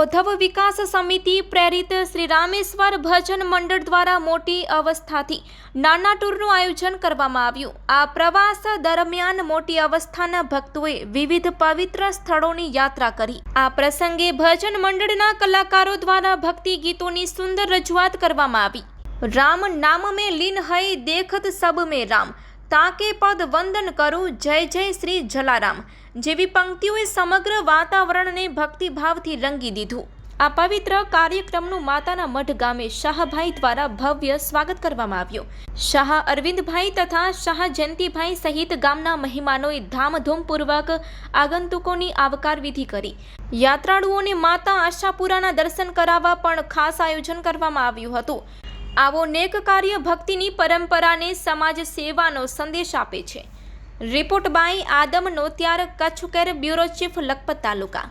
ઓધવ વિકાસ સમિતિ પ્રેરિત શ્રી રામેશ્વર ભજન મંડળ દ્વારા મોટી અવસ્થાથી નાના ટૂરનું આયોજન કરવામાં આવ્યું। આ પ્રવાસ દરમિયાન મોટી અવસ્થાના ભક્તોએ વિવિધ પવિત્ર સ્થળોની યાત્રા કરી। આ પ્રસંગે ભજન મંડળના કલાકારો દ્વારા ભક્તિ ગીતોની સુંદર રજૂઆત કરવામાં આવી। રામ નામ में लीन है देखत सब में राम, ताके पद वंदन करूं जय जय श्री जलाराम જેવી પંક્તિઓએ સમગ્ર વાતાવરણને ભક્તિભાવથી રંગી દીધું। આ પવિત્ર કાર્યક્રમનું માતાના મઢ ગામે શાહભાઈ દ્વારા ભવ્ય સ્વાગત કરવામાં આવ્યું। શાહ અરવિંદભાઈ તથા શાહ જયંતિભાઈ સહિત ગામના મહેમાનોએ ધામધૂમપૂર્વક આગંતુકોની આવકાર વિધિ કરી। યાત્રાળુઓને માતા આશાપુરાના દર્શન કરાવવા પણ ખાસ આયોજન કરવામાં આવ્યું હતું। આવો નેક કાર્ય ભક્તિની પરંપરાને સમાજ સેવાનો સંદેશ આપે છે। रिपोर्ट बाय आदम नोत्यार, कच्छ केर ब्यूरो चीफ लखपत तालुका।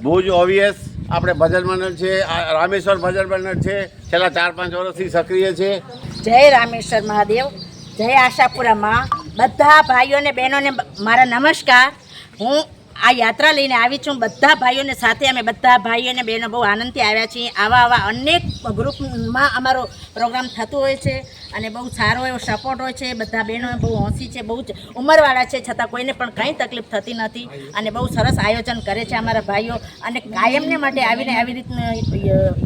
ભુજ ઓવીએસ આપણે ભજન મંડળ છે, રામેશ્વર ભજન મંડળ છે, છેલ્લા 4-5 વર્ષથી સક્રિય છે। જય રામેશ્વર મહાદેવ, જય આશાપુરા માં। બધા ભાઈઓને બહેનોને મારા નમસ્કાર। હું આ યાત્રા લઈને આવી છું। બધા ભાઈઓને સાથે અમે બધા ભાઈઓને બહેનો બહુ આનંદથી આવ્યા છીએ। આવા અનેક ગ્રુપમાં અમારો પ્રોગ્રામ થતો હોય છે અને બહુ સારો એવો સપોર્ટ હોય છે। બધા બહેનો બહુ હોંશી છે, બહુ જ ઉંમરવાળા છે, છતાં કોઈને પણ કંઈ તકલીફ થતી નથી અને બહુ સરસ આયોજન કરે છે અમારા ભાઈઓ। અને કાયમને માટે આવીને આવી રીતની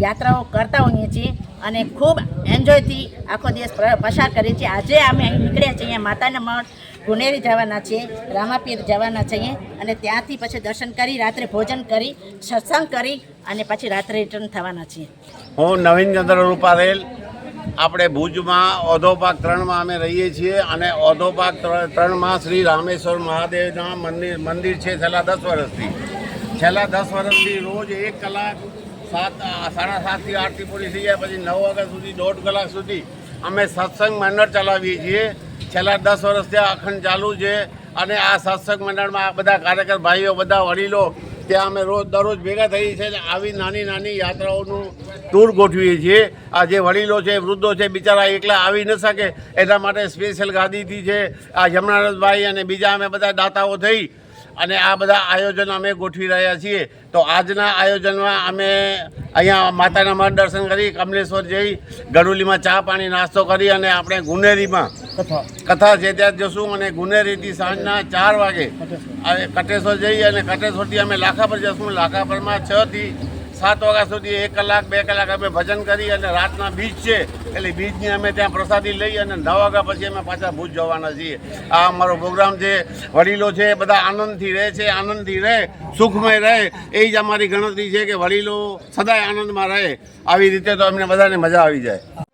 યાત્રાઓ કરતા હોઈએ છીએ અને ખૂબ એન્જોયથી આખો દિવસ પસાર કરીએ છીએ। આજે અમે અહીં નીકળ્યા છીએ, અહીંયા માતાના મઠ ગુનેરી જવાના છીએ, રામાપીર જવાના છીએ અને ત્યાંથી પછી દર્શન કરી રાત્રે ભોજન કરી સત્સંગ કરી અને પછી રાત્રે રિટર્ન થવાના છીએ। હું નવીનચંદ્ર રૂપારેલ, આપણે ભુજમાં ઓધોપાક 3માં અમે રહીએ છીએ અને ઓધોપાક 3માં શ્રી રામેશ્વર મહાદેવના મંદિર છે છેલ્લા 10 વર્ષથી। છેલ્લા 10 વર્ષથી રોજ 1 કલાક 7:30 આરતી પૂરી થઈ જાય પછી 9 વાગ્યા સુધી 1.5 કલાક સુધી અમે સત્સંગ મંડળ ચલાવીએ છીએ। છેલ્લા 10 વર્ષથી અખંડ ચાલુ છે અને આ સત્સંગ મંડળમાં બધા કાર્યકર ભાઈઓ, બધા વડીલો ત્યાં અમે દરરોજ ભેગા થઈએ છીએ। આવી નાની યાત્રાઓનું ટૂર ગોઠવીએ છીએ। આ જે વડીલો છે, વૃદ્ધો છે, બિચારા એકલા આવી ન શકે એના માટે સ્પેશિયલ ગાદીથી છે આ યમુનાનંદભાઈ અને બીજા અમે બધા દાતાઓ થઈ અને આ બધા આયોજન અમે ગોઠવી રહ્યા છીએ। તો આજના આયોજનમાં અમે અહીંયા માતાના મઠ દર્શન કરી, કમલેશ્વર જઈ, ગડુલીમાં ચા પાણી નાસ્તો કરી અને આપણે ગુનેરીમાં કથા છે ત્યાં જશું અને ગુનેરીથી સાંજના 4 વાગે કટેશ્વર જઈ અને કટેશ્વરથી અમે લાખાપર જશું। લાખાપરમાં 6 થી 7 વાગ્યા સુધી 1 કલાક 2 કલાક અમે ભજન કરી અને રાતના બીજ છે એટલે બીજની અમે ત્યાં પ્રસાદી લઈ અને 9 વાગ્યા પછી અમે પાછા ભુજ જવાના છીએ। આ અમારો પ્રોગ્રામ છે। વડીલો છે બધા આનંદથી રહે છે, આનંદથી રહે, સુખમય રહે, એ જ અમારી ગણતરી છે કે વડીલો સદાય આનંદમાં રહે। આવી રીતે તો અમને બધાને મજા આવી જાય।